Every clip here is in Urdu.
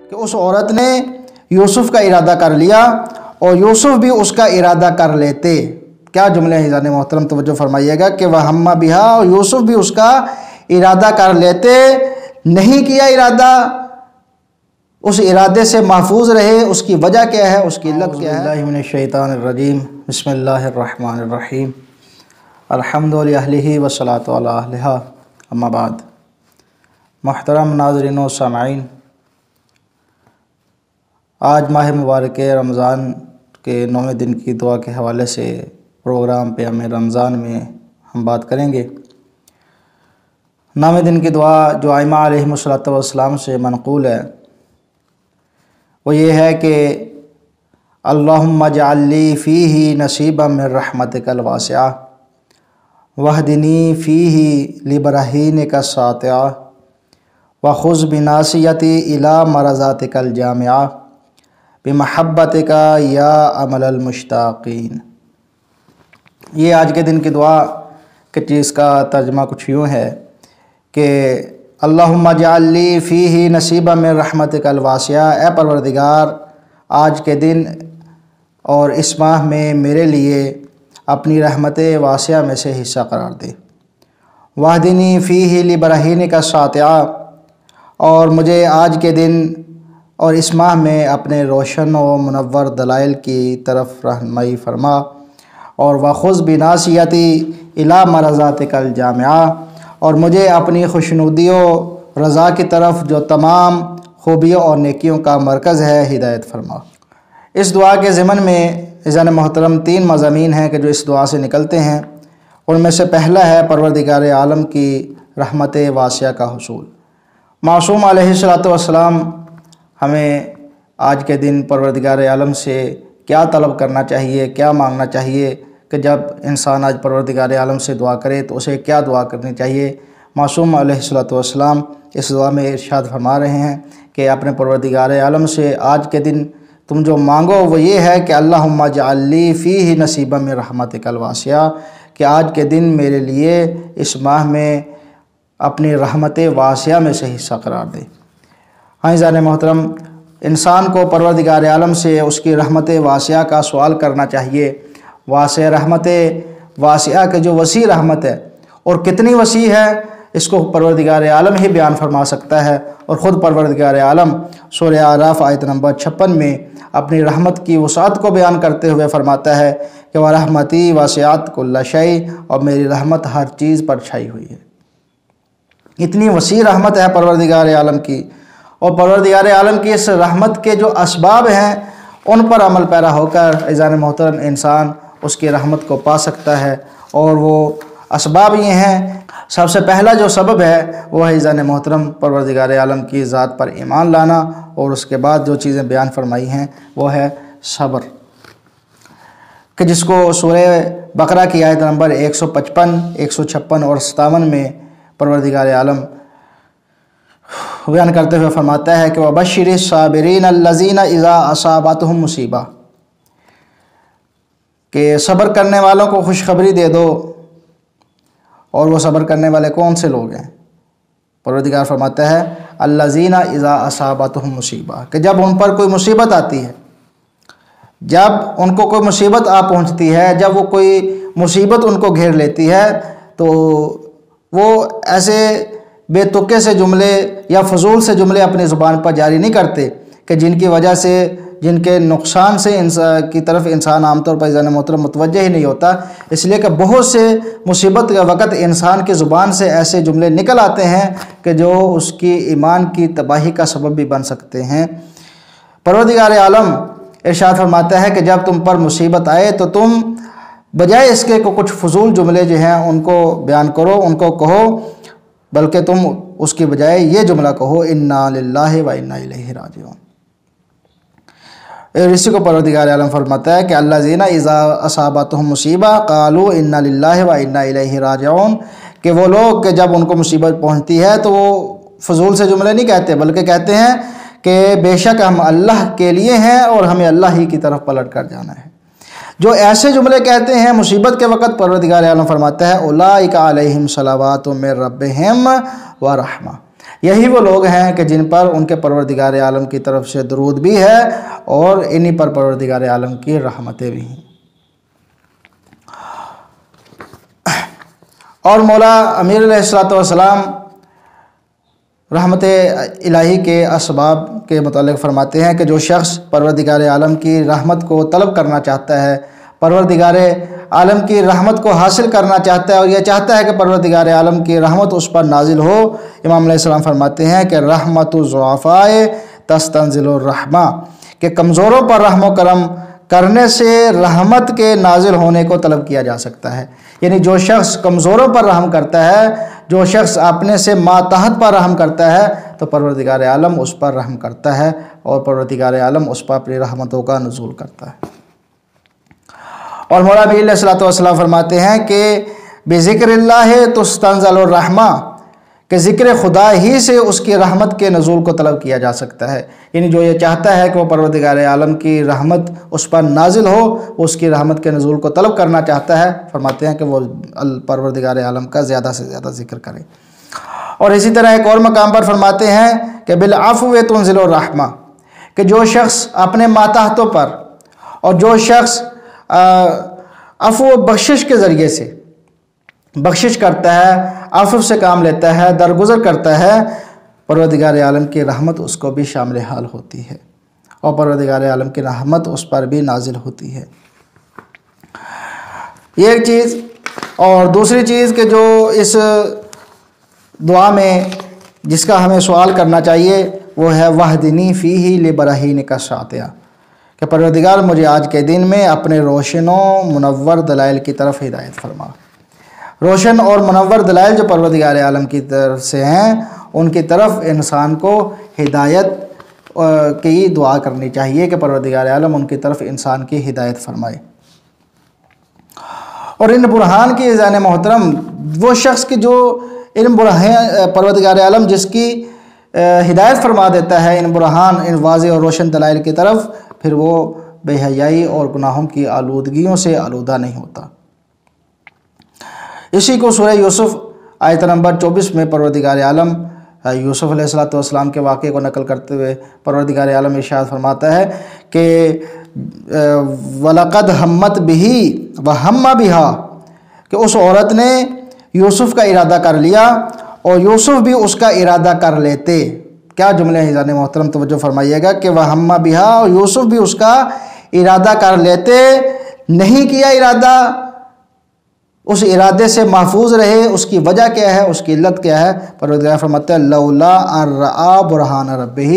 کہ اس عورت نے یوسف کا ارادہ کر لیا اور یوسف بھی اس کا ارادہ کر لیتے۔ کیا جملے ہیں عزیزان محترم، توجہ فرمائیے گا کہ وَهَمَّ بِهَا، اور یوسف بھی اس کا ارادہ کر لیتے، نہیں کیا ارادہ، اس ارادے سے محفوظ رہے۔ اس کی وجہ کیا ہے، اس کی علت کیا ہے؟ اعوذ باللہ من الشیطان الرجیم، بسم اللہ الرحمن الرحیم، الحمد للہ والصلاۃ علی اہلہا، اما بعد۔ محترم ناظرین و سامعین، آج ماہ مبارک رمضان کے 9ویں دن کی دعا کے حوالے سے پروگرام پیام رمضان میں ہم بات کریں گے۔ 9ویں دن کی دعا جو ائمہ علیہم السلام سے منقول ہے وہ یہ ہے کہ اللہم اجعل لی فیہ نصیبا من رحمتک الواسعہ واہدنی فیہ لبراہینک الساطعہ وخذ بناصیتی الی مرضاتک الجامعہ بمحبتک یا امل المشتاقین۔ یہ آج کے دن کی دعا کے چیز کا ترجمہ کچھ یوں ہے کہ اللہم اجعل لی فیہ نصیبا من رحمتک الواسعہ، اے پروردگار آج کے دن اور اس ماہ میں میرے لیے اپنی رحمت واسعہ میں سے حصہ قرار دے۔ واہدنی فیہ لبراہینک الساطعہ، اور مجھے آج کے دن اور اس ماہ میں اپنے روشن و منور دلائل کی طرف رہنمائی فرما، اور وخذ بناصیتی الی مرضاتک الجامعہ، اور مجھے اپنی خوشنودی و رضا کی طرف جو تمام خوبیوں اور نیکیوں کا مرکز ہے ہدایت فرما۔ اس دعا کے ضمن میں عزیزان محترم 3 مضامین ہیں کہ جو اس دعا سے نکلتے ہیں۔ ان میں سے پہلا ہے پروردگار عالم کی رحمت واسعہ کا حصول۔ معصوم علیہ السلام ہمیں آج کے دن پروردگار عالم سے کیا طلب کرنا چاہیے، کیا مانگنا چاہیے، کہ جب انسان آج پروردگار عالم سے دعا کرے تو اسے کیا دعا کرنی چاہیے۔ معصوم علیہ السلام اس دعا میں ارشاد فرما رہے ہیں کہ اپنے پروردگار عالم سے آج کے دن تم جو مانگو وہ یہ ہے کہ اللہم اجعل لی فیہ نصیبا من رحمتک الواسعہ، کہ آج کے دن میرے لیے اس ماہ میں اپنی رحمت واسعہ میں سے حصہ قرار دے۔ ہاں عزیزان محترم، انسان کو پروردگار عالم سے اس کی رحمت واسعہ کا سوال کرنا چاہیے۔ واسع رحمت واسعہ کے جو وسیع رحمت ہے، اور کتنی وسیع ہے اس کو پروردگار عالم ہی بیان فرما سکتا ہے، اور خود پروردگار عالم سورہ اعراف آیت نمبر 56 میں اپنی رحمت کی وسعت کو بیان کرتے ہوئے فرماتا ہے کہ وَرَحْمَتِي وَسِعَتْ كُلَّ شَيْءٍ، اور میری رحمت ہر چیز پر چھائی ہوئی ہے۔ اتنی وسیع رحمت ہے پروردگار عالم کی، اور پروردگار عالم کی اس رحمت کے جو اسباب ہیں ان پر عمل پیرا ہو کر عزیزان محترم انسان اس کی رحمت کو پا سکتا ہے۔ اور وہ اسباب یہ ہیں، سب سے پہلا جو سبب ہے وہ ہے عزیزان محترم پروردگار عالم کی ذات پر ایمان لانا، اور اس کے بعد جو چیزیں بیان فرمائی ہیں وہ ہے صبر، کہ جس کو سورہ بقرہ کی آیت نمبر 155، 156 اور 57 میں پروردگار عالم بیان کرتے ہوئے فرماتا ہے کہ وَبَشِّرِ الصَّابِرِينَ الَّذِينَ إِذَا أَصَابَتْهُمْ مُصِیبَہ، کہ صبر کرنے والوں کو خوشخبری دے دو۔ اور وہ صبر کرنے والے کون سے لوگ ہیں؟ پروردگار فرماتا ہے الَّذِينَ إِذَا أَصَابَتْهُمْ مُصِیبَہ، کہ جب ان پر کوئی مصیبت آتی ہے، جب ان کو کوئی مصیبت آ پہنچتی ہے، جب وہ کوئی مصیبت ان کو گھیر لیتی ہے، تو وہ ایسے بے تکے سے جملے یا فضول سے جملے اپنی زبان پر جاری نہیں کرتے کہ جن کی وجہ سے، جن کے نقصان سے کی طرف انسان عام طور پر عزیزان محترم متوجہ ہی نہیں ہوتا۔ اس لیے کہ بہت سے مصیبت کے وقت انسان کی زبان سے ایسے جملے نکل آتے ہیں کہ جو اس کی ایمان کی تباہی کا سبب بھی بن سکتے ہیں۔ پروردگار عالم ارشاد فرماتا ہے کہ جب تم پر مصیبت آئے تو تم بجائے اس کے کچھ فضول جملے جو ہیں ان کو بیان کرو، ان کو کہو، بلکہ تم اس کی بجائے یہ جملہ کہو انا للہ و انا الیہ راجعون۔ اسی کو پروردگار عالم فرماتا ہے کہ الذین اذا اصابتہم مصیبہ قالوا انا للہ و انا الیہ راجعون، کہ وہ لوگ کہ جب ان کو مصیبت پہنچتی ہے تو وہ فضول سے جملے نہیں کہتے، بلکہ کہتے ہیں کہ بے شک ہم اللہ کے لیے ہیں اور ہمیں اللہ ہی کی طرف پلٹ کر جانا ہے۔ جو ایسے جملے کہتے ہیں مصیبت کے وقت، پروردگار عالم فرماتا ہے اولئک علیہم صلوات من ربہم ورحمہ، یہی وہ لوگ ہیں کہ جن پر ان کے پروردگار عالم کی طرف سے درود بھی ہے اور انہی پر پروردگار عالم کی رحمتیں بھی ہیں۔ اور مولا امیر علیہ السلام رحمت الہی کے اسباب کے متعلق فرماتے ہیں کہ جو شخص پروردگار عالم کی رحمت کو طلب کرنا چاہتا ہے، پروردگار عالم کی رحمت کو حاصل کرنا چاہتا ہے اور یہ چاہتا ہے کہ پروردگار عالم کی رحمت اس پر نازل ہو، امام علیہ السلام فرماتے ہیں کہ رحمت الضعفاء تستنزل الرحمہ، کہ کمزوروں پر رحم و کرم کرنے سے رحمت کے نازل ہونے کو طلب کیا جا سکتا ہے۔ یعنی جو شخص کمزوروں پر رحم کرتا ہے، جو شخص اپنے سے ماتحت پر رحم کرتا ہے، تو پروردگار عالم اس پر رحم کرتا ہے اور پروردگار عالم اس پر اپنی رحمتوں کا نزول کرتا ہے۔ اور مولا نبی علیہ السلام فرماتے ہیں کہ بذکر اللہ تستنزل الرحمہ، کہ ذکر خدا ہی سے اس کی رحمت کے نزول کو طلب کیا جا سکتا ہے۔ یعنی جو یہ چاہتا ہے کہ وہ پروردگار عالم کی رحمت اس پر نازل ہو، وہ اس کی رحمت کے نزول کو طلب کرنا چاہتا ہے، فرماتے ہیں کہ وہ پروردگار عالم کا زیادہ سے زیادہ ذکر کرے۔ اور اسی طرح ایک اور مقام پر فرماتے ہیں کہ بالعفو تنزل الرحمہ، کہ جو شخص اپنے ماتحتوں پر اور جو شخص عفو و بخشش کے ذریعے سے بخشش کرتا ہے، عفو سے کام لیتا ہے، درگزر کرتا ہے، پروردگار عالم کی رحمت اس کو بھی شامل حال ہوتی ہے اور پروردگار عالم کی رحمت اس پر بھی نازل ہوتی ہے۔ یہ ایک چیز۔ اور دوسری چیز کہ جو اس دعا میں جس کا ہمیں سوال کرنا چاہیے وہ ہے وحدنی فیہ لبراہینک الساطعہ، کہ پروردگار مجھے آج کے دن میں اپنے روشن و منور دلائل کی طرف ہدایت فرما۔ روشن اور منور دلائل جو پروردگار عالم کی طرف سے ہیں، ان کی طرف انسان کو ہدایت کی دعا کرنی چاہیے کہ پروردگار عالم ان کی طرف انسان کی ہدایت فرمائے۔ اور ان برہان کی عزیزان محترم، وہ شخص کی جو ان برہان پروردگار عالم جس کی ہدایت فرما دیتا ہے ان برہان، ان واضح اور روشن دلائل کی طرف، پھر وہ بے حیائی اور گناہوں کی آلودگیوں سے آلودہ نہیں ہوتا۔ اسی کو سورہ یوسف آیت نمبر 24 میں پروردگار عالم یوسف علیہ السلام کے واقعے کو نقل کرتے ہوئے پروردگار عالم ارشاد فرماتا ہے کہ وَلَقَدْ هَمَّتْ بِهِ وَهَمَّ بِهَا، کہ اس عورت نے یوسف کا ارادہ کر لیا اور یوسف بھی اس کا ارادہ کر لیتے۔ کیا جملے ہیں عزیزان محترم، توجہ فرمائیے گا کہ وَهَمَّ بِهَا، اور یوسف بھی اس کا ارادہ کر لیتے، نہیں کیا ارادہ، اس ارادے سے محفوظ رہے۔ اس کی وجہ کیا ہے، اس کی علت کیا ہے؟ پروردگار فرماتے ہیں لولا ان رأى برہان ربہ،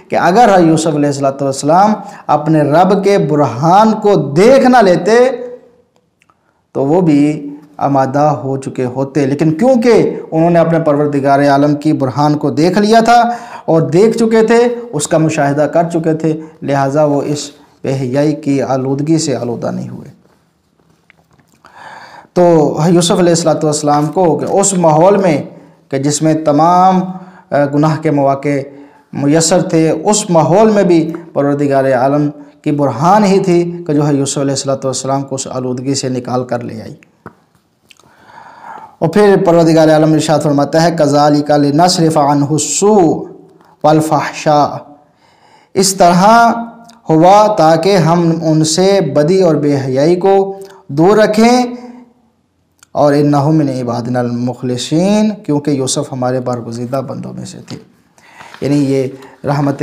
کہ اگر یوسف علیہ السلام اپنے رب کے برہان کو دیکھ نہ لیتے تو وہ بھی آمادہ ہو چکے ہوتے، لیکن کیونکہ انہوں نے اپنے پروردگار عالم کی برہان کو دیکھ لیا تھا اور دیکھ چکے تھے، اس کا مشاہدہ کر چکے تھے، لہٰذا وہ اس بے حیائی کی آلودگی سے آلودہ نہیں ہوئے۔ تو یوسف علیہ السلام کو کہ اس ماحول میں کہ جس میں تمام گناہ کے مواقع میسر تھے، اس ماحول میں بھی پروردگار عالم کی برہان ہی تھی کہ جو ہے یوسف علیہ السلام کو اس آلودگی سے نکال کر لے آئی۔ اور پھر پروردگار عالم ارشاد فرماتا ہے کذالک لنصرف عنہ السوء والفحشاء، اس طرح ہوا تاکہ ہم ان سے بدی اور بے حیائی کو دور رکھیں، اور انہ من عبادنا المخلصین، کیونکہ یوسف ہمارے برگزیدہ بندوں میں سے تھے۔ یعنی یہ رحمت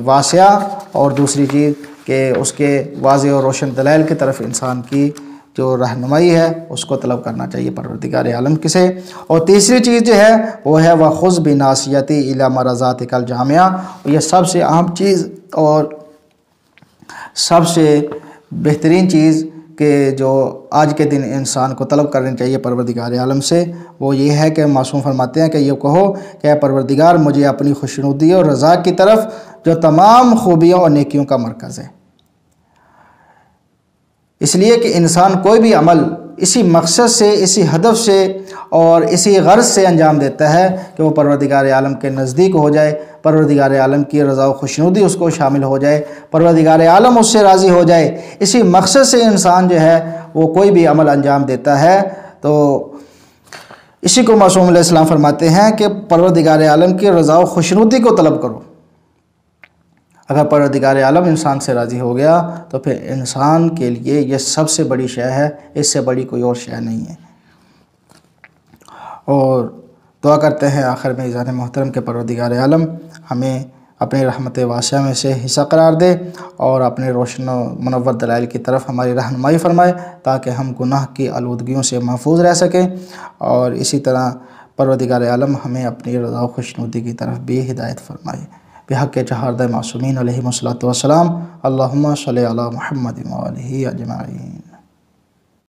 واسعہ، اور دوسری چیز کہ اس کے واضح اور روشن دلائل کی طرف انسان کی جو رہنمائی ہے اس کو طلب کرنا چاہیے پروردگار عالم سے۔ اور تیسری چیز جو ہے وہ ہے وَخُذْ بِنَاصِيَتِي إِلَى مَرَضَاتِكَ الْجَامِعَةِ، اور یہ سب سے اہم چیز اور سب سے بہترین چیز کہ جو آج کے دن انسان کو طلب کرنی چاہیے پروردگار عالم سے، وہ یہ ہے کہ معصوم فرماتے ہیں کہ یہ کہو کہ اے پروردگار مجھے اپنی خوشنودی اور رضا کی طرف جو تمام خوبیوں اور نیکیوں کا مرکز ہے۔ اس لیے کہ انسان کوئی بھی عمل اسی مقصد سے، اسی ہدف سے اور اسی غرض سے انجام دیتا ہے کہ وہ پروردگار عالم کے نزدیک ہو جائے، پروردگار عالم کی رضا و خوشنودی اس کو شامل ہو جائے، پروردگار عالم اس سے راضی ہو جائے۔ اسی مقصد سے انسان جو ہے وہ کوئی بھی عمل انجام دیتا ہے۔ تو اسی کو معصوم علیہ السلام فرماتے ہیں کہ پروردگار عالم کی رضا و خوشنودی کو طلب کرو۔ اگر پروردگار عالم انسان سے راضی ہو گیا تو پھر انسان کے لیے یہ سب سے بڑی شے ہے، اس سے بڑی کوئی اور شے نہیں ہے۔ اور دعا کرتے ہیں آخر میں اذان محترم کے پروردگار عالم ہمیں اپنی رحمت واسعہ میں سے حصہ قرار دے اور اپنے روشن و منور دلائل کی طرف ہماری رہنمائی فرمائے تاکہ ہم گناہ کی آلودگیوں سے محفوظ رہ سکیں، اور اسی طرح پروردگار عالم ہمیں اپنی رضا و خوشنودی کی طرف بھی ہدایت فرمائے۔ بحق چہاردہ معصومین علیہم الصلوۃ والسلام، اللہم صلی علی محمد وآلہ اجمعین۔